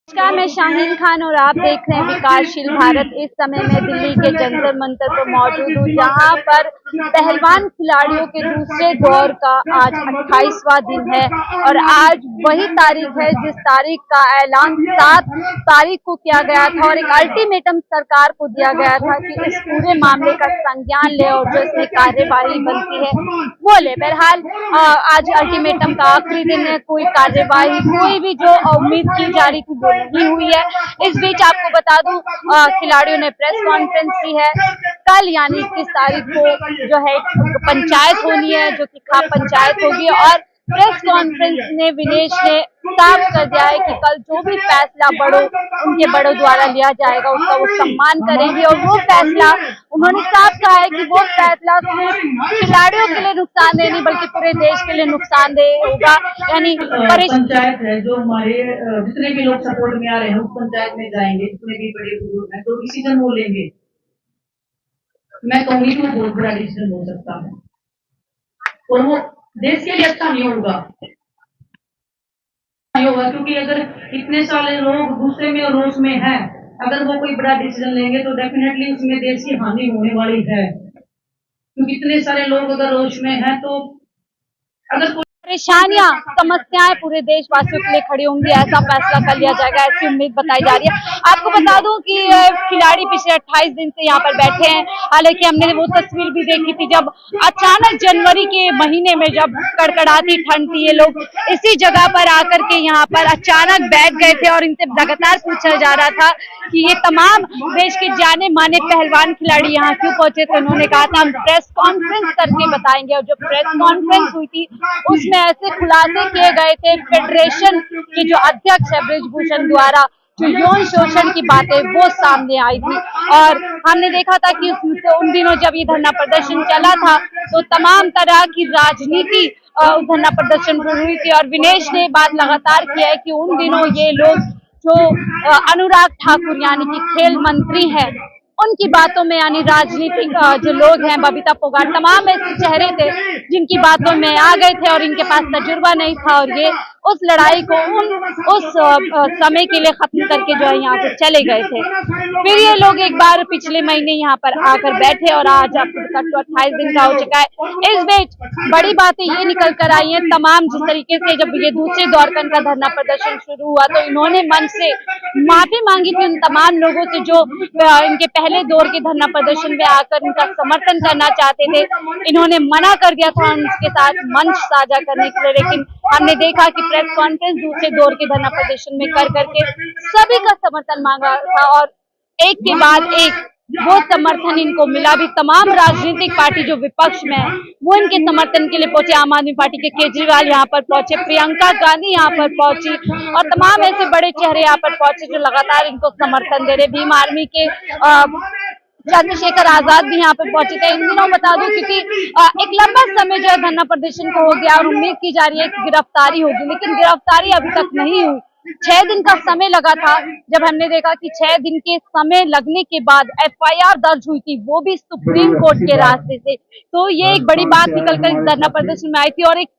नमस्कार, मैं शाहीन खान और आप देख रहे हैं विकासशील भारत। इस समय मैं दिल्ली के जंतर मंतर पर मौजूद हूँ, जहाँ पर पहलवान खिलाड़ियों के दूसरे दौर का आज 28वां दिन है और आज वही तारीख है जिस तारीख का ऐलान 7 तारीख को किया गया था और एक अल्टीमेटम सरकार को दिया गया था कि इस पूरे मामले का संज्ञान ले और जो इसमें कार्यवाही बनती है वो ले। बहरहाल आज अल्टीमेटम का आखिरी दिन है, कोई कार्यवाही कोई भी जो उम्मीद की जा रही थी वो नहीं हुई है। इस बीच आपको बता दूं खिलाड़ियों ने प्रेस कॉन्फ्रेंस की है। कल यानी 21 तारीख को जो है पंचायत होनी है, जो कि खाप पंचायत होगी और प्रेस कॉन्फ्रेंस में विनेश ने साफ कर दिया है कि कल जो भी फैसला उनके बड़ों द्वारा लिया जाएगा उसका वो सम्मान करेंगे और वो फैसला उन्होंने साफ कहा है कि वो फैसला सिर्फ खिलाड़ियों के लिए नुकसानदेह नहीं बल्कि पूरे देश के लिए नुकसानदेह होगा। यानी पंचायत है जो हमारे जितने भी लोग सपोर्ट में आ रहे हैं उस पंचायत में जाएंगे, जितने भी बड़े बुजुर्ग हैं तो डिसीजन वो लेंगे। मैं कहूंगी कि वो बहुत बड़ा डिसीजन हो सकता है और वो देश के लिए अच्छा नहीं होगा क्योंकि अगर इतने सारे लोग गुस्से में और रोष में हैं, अगर वो कोई बड़ा डिसीजन लेंगे तो डेफिनेटली उसमें देश की हानि होने वाली है, क्योंकि इतने सारे लोग अगर रोष में हैं तो अगर परेशानियां समस्याएं पूरे देशवासियों के लिए खड़ी होंगी, ऐसा फैसला कर लिया जाएगा, ऐसी उम्मीद बताई जा रही है। आपको बता दूं कि खिलाड़ी पिछले 28 दिन से यहाँ पर बैठे हैं। हालांकि हमने वो तस्वीर भी देखी थी जब अचानक जनवरी के महीने में जब कड़कड़ाती ठंड थी, ये लोग इसी जगह पर आकर के यहाँ पर अचानक बैठ गए थे और इनसे लगातार पूछा जा रहा था कि ये तमाम देश के जाने माने पहलवान खिलाड़ी यहाँ क्यों पहुंचे थे। उन्होंने कहा था हम प्रेस कॉन्फ्रेंस करके बताएंगे और जो प्रेस कॉन्फ्रेंस हुई थी उसमें ऐसे खुलासे किए गए थे फेडरेशन के जो अध्यक्ष है बृजभूषण द्वारा, जो यौन शोषण की बातें वो सामने आई थी और हमने देखा था कि उन दिनों जब ये धरना प्रदर्शन चला था तो तमाम तरह की राजनीति उस धरना प्रदर्शन पर हुई थी और विनेश ने बात लगातार किया है कि उन दिनों ये लोग जो अनुराग ठाकुर यानी कि खेल मंत्री हैं उनकी बातों में यानी राजनीतिक जो लोग हैं, बबीता फोगाट, तमाम ऐसे चेहरे थे जिनकी बातों में आ गए थे और इनके पास तजुर्बा नहीं था और ये उस लड़ाई को उस समय के लिए खत्म करके जो है यहाँ से चले गए थे। फिर ये लोग एक बार पिछले महीने यहाँ पर आकर बैठे और आज आपको 28 दिन का हो चुका है। इस बीच बड़ी बातें ये निकल कर आई है तमाम, जिस तरीके से जब ये दूसरे दौर का इनका धरना प्रदर्शन शुरू हुआ तो इन्होंने मन से माफी मांगी थी उन तमाम लोगों से जो इनके पहले दौर के धरना प्रदर्शन में आकर इनका समर्थन करना चाहते थे। इन्होंने मना कर दिया था उनके साथ मंच साझा करने के लिए, लेकिन हमने देखा कि प्रेस कॉन्फ्रेंस दूसरे दौर के धरना प्रदर्शन में कर करके सभी का समर्थन मांगा था और एक के बाद एक वो समर्थन इनको मिला भी। तमाम राजनीतिक पार्टी जो विपक्ष में है वो इनके समर्थन के लिए पहुंचे। आम आदमी पार्टी के केजरीवाल यहाँ पर पहुंचे, प्रियंका गांधी यहाँ पर पहुंची और तमाम ऐसे बड़े चेहरे यहाँ पर पहुंचे जो लगातार इनको समर्थन दे रहे। भीम आर्मी के चंद्रशेखर आजाद भी यहाँ पे पहुंचे थे। इन दिनों बता दूं क्योंकि एक लंबा समय जो है धरना प्रदर्शन को हो गया और उम्मीद की जा रही है कि गिरफ्तारी होगी, लेकिन गिरफ्तारी अभी तक नहीं हुई। 6 दिन का समय लगा था, जब हमने देखा कि 6 दिन के समय लगने के बाद FIR दर्ज हुई थी, वो भी सुप्रीम कोर्ट के रास्ते से। तो ये एक बड़ी बात निकलकर इस धरना प्रदर्शन में आई थी और एक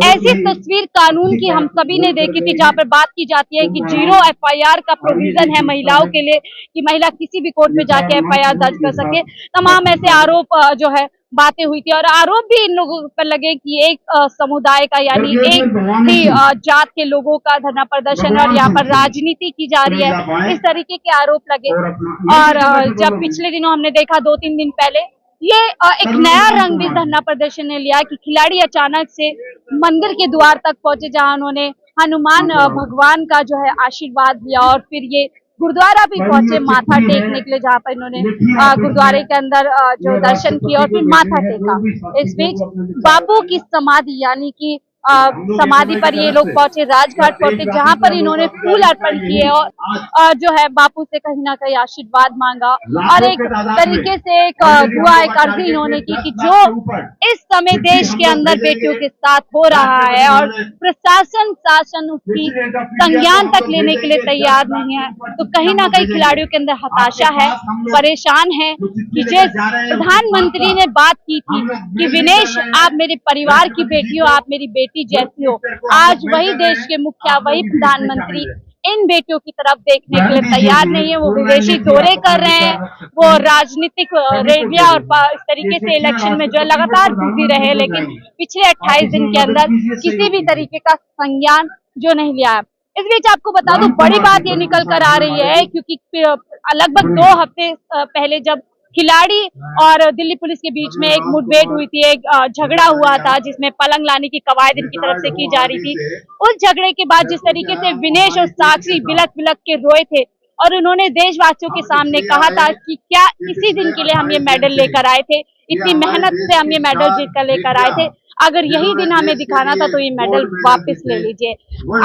ऐसी तस्वीर कानून की हम सभी ने देखी थी जहाँ पर बात की जाती है कि 0 FIR का प्रोविजन है महिलाओं के लिए कि महिला किसी भी कोर्ट में जाके FIR दर्ज कर सके। तमाम ऐसे आरोप जो है बातें हुई थी और आरोप भी इन लोगों पर लगे कि एक समुदाय का यानी एक ही जात के लोगों का धरना प्रदर्शन और यहाँ पर राजनीति की जा रही है, इस तरीके के आरोप लगे। और जब पिछले दिनों हमने देखा 2-3 दिन पहले ये एक नया रंग भी धरना प्रदर्शन ने लिया कि खिलाड़ी अचानक से मंदिर के द्वार तक पहुंचे जहां उन्होंने हनुमान भगवान का जो है आशीर्वाद लिया और फिर ये गुरुद्वारा भी पहुंचे माथा टेकने के लिए, जहाँ पर इन्होंने गुरुद्वारे के अंदर जो दर्शन किए और फिर माथा टेका। इस बीच बापू की समाधि यानी कि समाधि पर ये लोग पहुंचे, राजघाट पहुंचे, जहां पर इन्होंने फूल अर्पण किए और जो है बापू से कहीं ना कहीं आशीर्वाद मांगा और एक तरीके से एक दुआ एक अर्जी इन्होंने की कि जो इस समय देश के अंदर बेटियों के साथ हो रहा है और प्रशासन शासन उसकी संज्ञान तक लेने के लिए तैयार नहीं है, तो कहीं ना कहीं खिलाड़ियों के अंदर हताशा है, परेशान है कि जिस प्रधानमंत्री ने बात की थी कि विनेश आप मेरे परिवार की बेटी हो, आप मेरी बेटी जैसी हो, आज वही देश के मुखिया, वही प्रधानमंत्री इन बेटियों की तरफ देखने के लिए तैयार नहीं है। वो विदेशी दौरे कर रहे हैं, वो राजनीतिक रैलियां और इस तरीके से इलेक्शन में जो है लगातार बिजी रहे, लेकिन पिछले 28 दिन के अंदर किसी भी तरीके का संज्ञान जो नहीं लिया। इस बीच आपको बता दूं, बड़ी बात ये निकल कर आ रही है, क्योंकि लगभग 2 हफ्ते पहले जब खिलाड़ी और दिल्ली पुलिस के बीच में एक मुठभेड़ हुई थी, एक झगड़ा हुआ था जिसमें पलंग लाने की कवायद इनकी तरफ से की जा रही थी। उस झगड़े के बाद जिस तरीके से विनेश और साक्षी बिलक बिलक के रोए थे और उन्होंने देशवासियों के सामने कहा था कि क्या इसी दिन के लिए हम ये मेडल लेकर आए थे, इतनी मेहनत से हम ये मेडल जीत कर लेकर आए थे, अगर यही दिन हमें दिखाना था तो ये मेडल वापस ले लीजिए।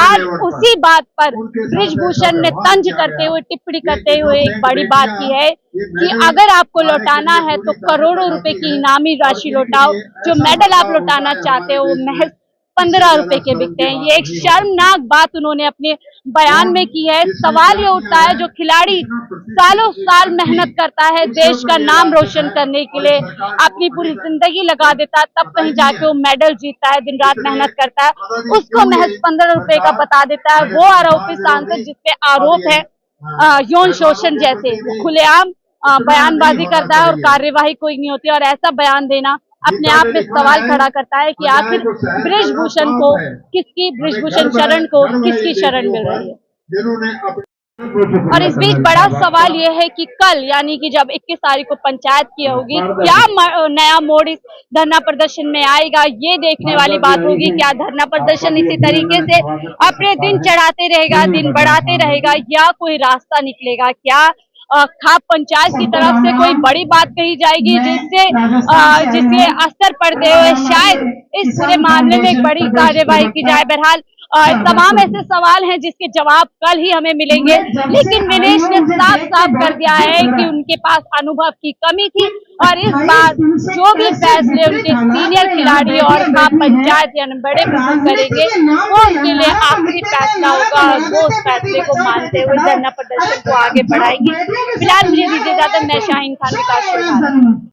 आज उसी बात पर बृजभूषण ने तंज करते हुए, टिप्पणी करते हुए एक बड़ी बात की है कि अगर आपको लौटाना है तो करोड़ों रुपए की इनामी राशि लौटाओ, जो मेडल आप लौटाना चाहते हो वो महज 15 रुपए के बिकते हैं। ये एक शर्मनाक बात उन्होंने अपने बयान में की है। सवाल ये उठता है, जो खिलाड़ी सालों साल मेहनत करता है देश का नाम रोशन करने के लिए, अपनी पूरी जिंदगी लगा देता है, तब कहीं जाके वो मेडल जीतता है, दिन रात मेहनत करता है, उसको महज 15 रुपए का बता देता है वो आरोपी सांसद जिसपे आरोप है यौन शोषण जैसे, खुलेआम बयानबाजी करता है और कार्यवाही कोई नहीं होती। और ऐसा बयान देना अपने आप में सवाल खड़ा करता है कि आखिर बृजभूषण शरण को किसकी शरण मिल रही है। और इस बीच बड़ा सवाल यह है कि कल यानी कि जब 21 तारीख को पंचायत की होगी, क्या नया मोड़ इस धरना प्रदर्शन में आएगा, ये देखने वाली बात होगी। क्या धरना प्रदर्शन इसी तरीके से अपने दिन चढ़ाते रहेगा, दिन बढ़ाते रहेगा, या कोई रास्ता निकलेगा? क्या खाप पंचायत की तरफ से कोई बड़ी बात कही जाएगी जिससे असर पड़ते हुए शायद इस पूरे मामले में एक बड़ी कार्यवाही की जाए? बहरहाल तमाम ऐसे सवाल हैं जिसके जवाब कल ही हमें मिलेंगे, लेकिन विनेश ने साफ साफ कर दिया है कि उनके पास अनुभव की कमी थी और इस बार जो भी फैसले उनके सीनियर खिलाड़ी और खाप पंचायत यानी बड़े बुजुर्ग करेंगे वो उनके लिए आखिरी फैसला होगा। वो उस फैसले को मानते हुए धरना प्रदर्शन को आगे बढ़ाएंगे। फिलहाल मुझे दीजिए इजाजत, मैं शाहीन खान विकास।